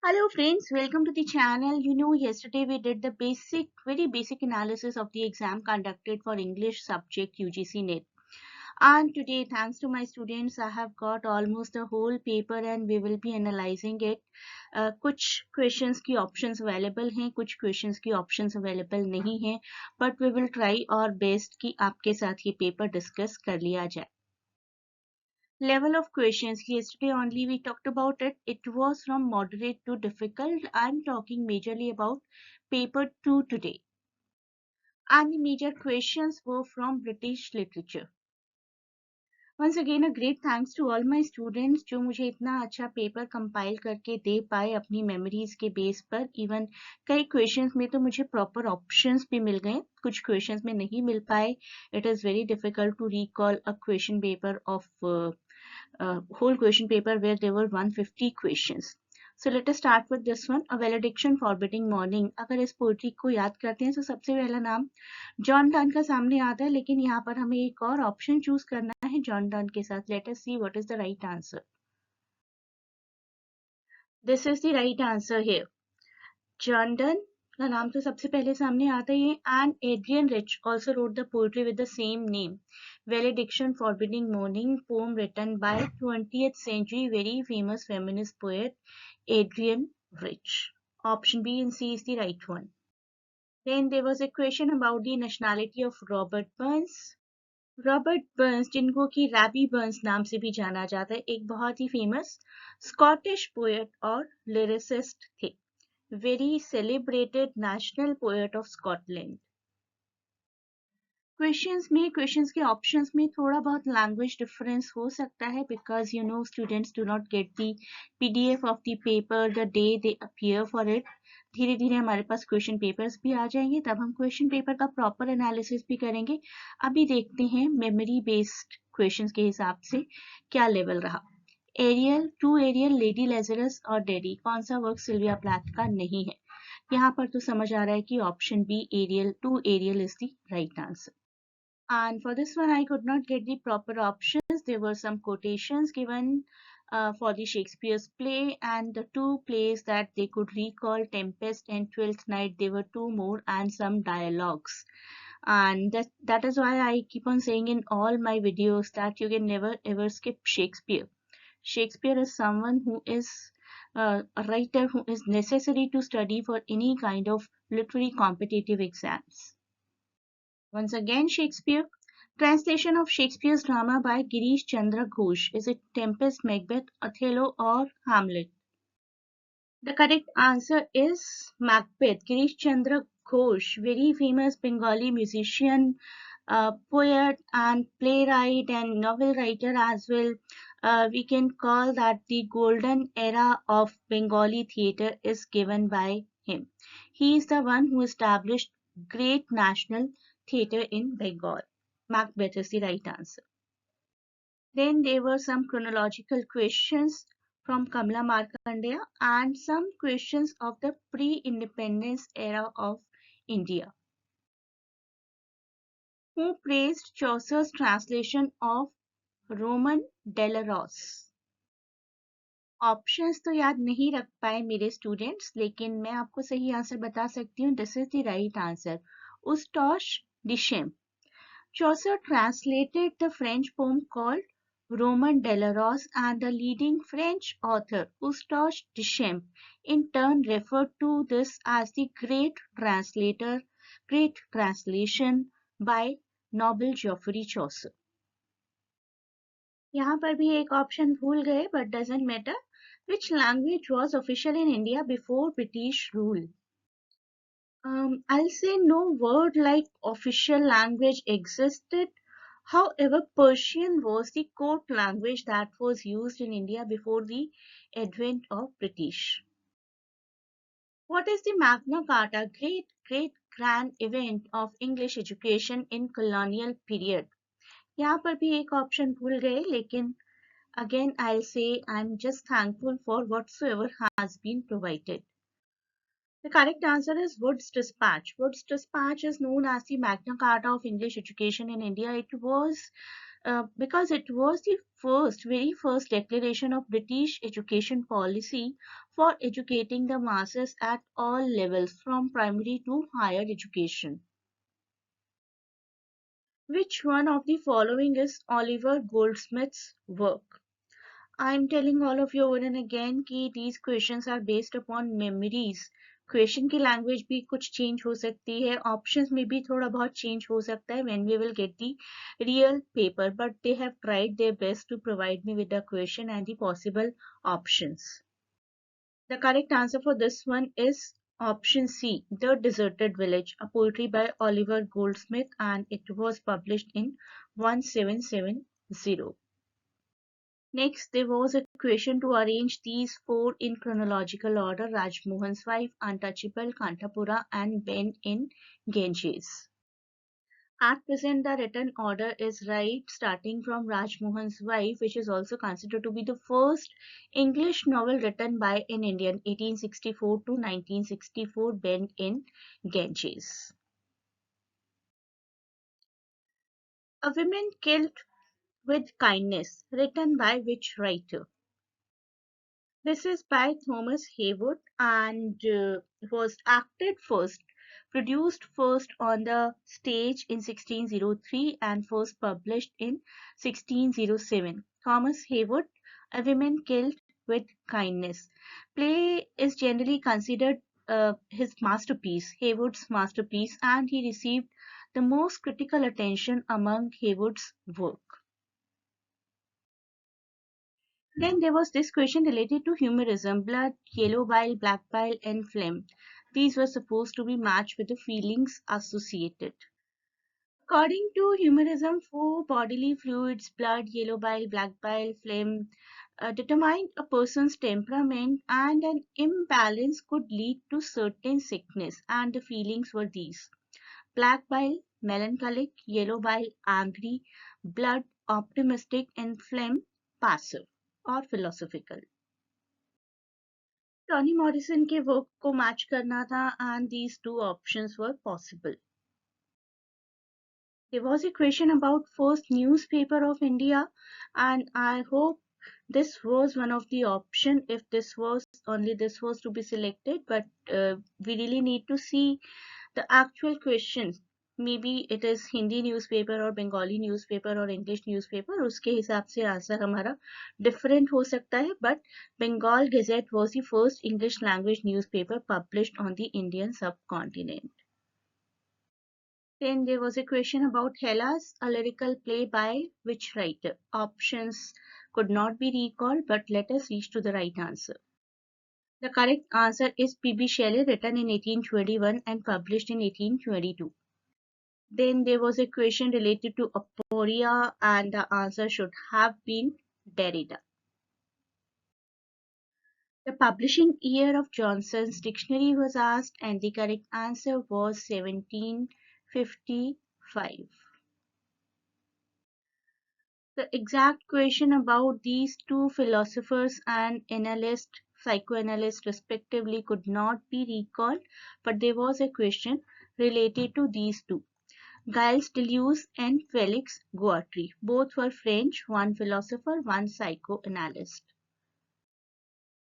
Hello friends, welcome to the channel. Yesterday we did the very basic analysis of the exam conducted for English subject UGC NET. And today, thanks to my students, I have got almost the whole paper and we will be analyzing it. कुछ questions की options available हैं, कुछ questions की options available नहीं हैं, but we will try our best कि आपके साथ ये paper discuss कर लिया जाए. Level of questions, yesterday only we talked about it. It was from moderate to difficult. I'm talking majorly about paper 2 today. And the major questions were from British literature. Once again, a great thanks to all my students जो मुझे इतना अच्छा paper compile करके दे पाए अपनी memories के base पर. Even कई क्वेश्चंस में तो मुझे प्रॉपर ऑप्शंस भी मिल गए, कुछ क्वेश्चंस में नहीं मिल पाए. It is very difficult to recall a question paper of whole question paper where there were 150 questions. So let us start with this one, a valediction forbidding morning. अगर इस poetry को याद करते हैं तो सबसे पहला नाम जॉन डन का सामने आता है, लेकिन यहाँ पर हमें एक और ऑप्शन चूज करना है जॉन डन के साथ. Let us see what is the right answer. This is the right answer here. John Donne का नाम तो सबसे पहले सामने आता ही है. And Adrienne Rich also wrote the poetry with the same name. Valediction Forbidding Morning, poem written by 20th century very famous feminist poet Adrienne Rich. Option B and C is the right one. Then there was a question about the nationality of Robert Burns. Robert Burns, जिनको कि रैबी Burns नाम से भी जाना जाता है, एक बहुत ही फेमस स्कॉटिश पोएट और लिरिसिस्ट थे. Very celebrated national poet of Scotland. Questions के ऑप्शंस में थोड़ा बहुत लैंग्वेज डिफरेंस हो सकता है because students do not get the PDF of the paper the day they appear for it. धीरे धीरे हमारे पास क्वेश्चन पेपर्स भी आ जाएंगे, तब हम क्वेश्चन पेपर का प्रॉपर एनालिसिस भी करेंगे. अभी देखते हैं मेमोरी बेस्ड क्वेश्चंस के हिसाब से क्या लेवल रहा. एरियल, टू एरियल, लेडी लेजरस और डेडी, कौन सा वर्क सिल्विया प्लैथ का नहीं है. यहाँ पर तो समझ आ रहा है कि option B Ariel, to Ariel is the right answer. And for this one, I could not get the proper options. There were some quotations given for the Shakespeare's play, and the two plays that they could recall, Tempest and Twelfth Night, there were two more and some dialogues. And that is why I keep on saying in all my videos that you can never ever skip Shakespeare. Shakespeare is someone who is a writer who is necessary to study for any kind of literary competitive exams. Once again, Shakespeare. Translation of Shakespeare's drama by Girish Chandra Ghosh. Is it Tempest, Macbeth, Othello or Hamlet? The correct answer is Macbeth. Girish Chandra Ghosh, very famous Bengali musician, poet and playwright and novel writer as well. We can call that the golden era of Bengali theatre is given by him. He is the one who established great national theatre in Bengal. Macbeth is the right answer. Then there were some chronological questions from Kamala Markandeya and some questions of the pre-independence era of India. Who praised Chaucer's translation of Roman Delaros? Options तो याद नहीं रख पाए मेरे students, लेकिन मैं आपको सही आंसर बता सकती हूँ. This is the right answer. Eustache Deschamps. Chaucer translated the French poem called Roman Delaros, and the leading French author Eustache Deschamps in turn referred to this as the great translation by noble Geoffrey Chaucer. यहाँ पर भी एक option भूल गए, but doesn't matter. Which language was official in India before British rule? I'll say no word like official language existed. However, Persian was the court language that was used in India before the advent of British. What is the Magna Carta, great grand event of English education in colonial period? यहाँ पर भी एक option भूल गए, लेकिन again I'll say I'm just thankful for whatsoever has been provided. The correct answer is Wood's Dispatch. Wood's Dispatch is known as the Magna Carta of English education in India. It was because it was the very first declaration of British education policy for educating the masses at all levels, from primary to higher education. Which one of the following is Oliver Goldsmith's work? I'm telling all of you over and again कि these questions are based upon memories. Question की language भी कुछ change हो सकती है, options में भी थोड़ा बहुत चेंज हो सकता है when we will get the real paper, but they have tried their best to provide me with the question and the possible options. The correct answer for this one is option C, The Deserted Village, a poetry by Oliver Goldsmith, and it was published in 1770. Next, there was a question to arrange these four in chronological order: Rajmohan's wife, Untouchable, Kantapura, and Ben in Ganges. At present, the written order is right, starting from Rajmohan's wife, which is also considered to be the first English novel written by an Indian, 1864 to 1964, Ben in Ganges. A Woman Killed with Kindness, written by which writer? This is by Thomas Heywood and was acted first, produced first on the stage in 1603 and first published in 1607. Thomas Heywood, A Woman Killed with Kindness. Play is generally considered his masterpiece, Heywood's masterpiece, and he received the most critical attention among Heywood's work. Then there was this question related to humorism: blood, yellow bile, black bile, and phlegm. These were supposed to be matched with the feelings associated. According to humorism, four bodily fluids, blood, yellow bile, black bile, phlegm, determined a person's temperament, and an imbalance could lead to certain sickness, and the feelings were these: black bile, melancholic; yellow bile, angry; blood, optimistic; and phlegm, passive और philosophical. Toni Morrison के work को match करना था and these two options were possible. There was a question about first newspaper of India, and I hope this was one of the option if this was to be selected, but we really need to see the actual questions. Maybe it is Hindi newspaper or Bengali newspaper or English newspaper, उसके हिसाब से answer हमारा different हो सकता है, but Bengal Gazette was the first English language newspaper published on the Indian subcontinent. Then there was a question about Hellas, a lyrical play by which writer? Options could not be recalled, but let us reach to the right answer. The correct answer is P.B. Shelley, written in 1821 and published in 1822. Then there was a question related to aporia, and the answer should have been Derrida. The publishing year of Johnson's dictionary was asked, and the correct answer was 1755. The exact question about these two philosophers and psychoanalyst respectively could not be recalled, but there was a question related to these two: Gilles Deleuze and Felix Guattari. Both were French, one philosopher, one psychoanalyst.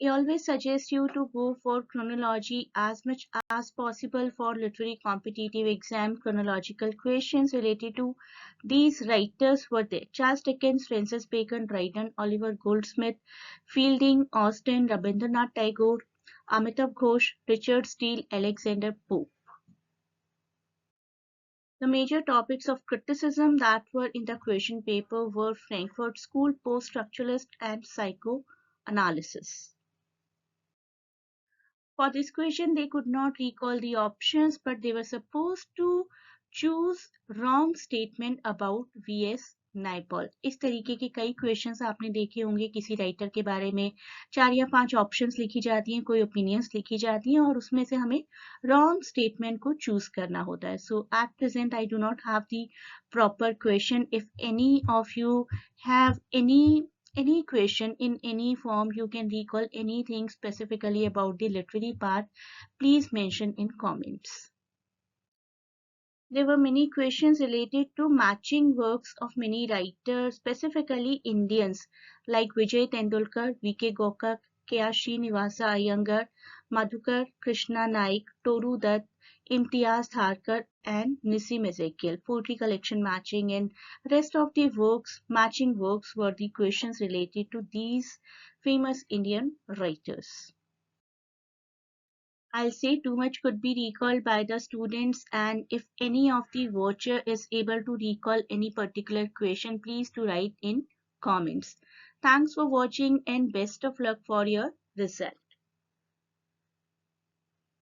I always suggest you to go for chronology as much as possible for literary competitive exam. Chronological questions related to these writers were there: Charles Dickens, Francis Bacon, Dryden, Oliver Goldsmith, Fielding, Austen, Rabindranath Tagore, Amitav Ghosh, Richard Steele, Alexander Pope. The major topics of criticism that were in the question paper were Frankfurt School, post-structuralist, and psychoanalysis. For this question, they could not recall the options, but they were supposed to choose wrong statement about V.S. Naipaul. इस तरीके के कई questions आपने देखे होंगे किसी writer के बारे में 4 या 5 ऑप्शंस लिखी जाती हैं, कोई ओपिनियंस लिखी जाती हैं और उसमें से हमें रॉन्ग स्टेटमेंट को चूज करना होता है. So at present I do not have the proper question. If any of you have any question in any form, you can recall anything specifically about the literary part, please mention in comments. There were many questions related to matching works of many writers, specifically Indians, like Vijay Tendulkar, V.K. Gokak, K.R. Srinivasa Iyengar, Madhukar Krishna Naik, Toru Dutt, Imtiaz Tharkar, and Nissim Ezekiel. Poetry collection matching and rest of the works, matching works were the questions related to these famous Indian writers. I'll say too much could be recalled by the students, and if any of the watcher is able to recall any particular question, please to write in comments. Thanks for watching and best of luck for your result.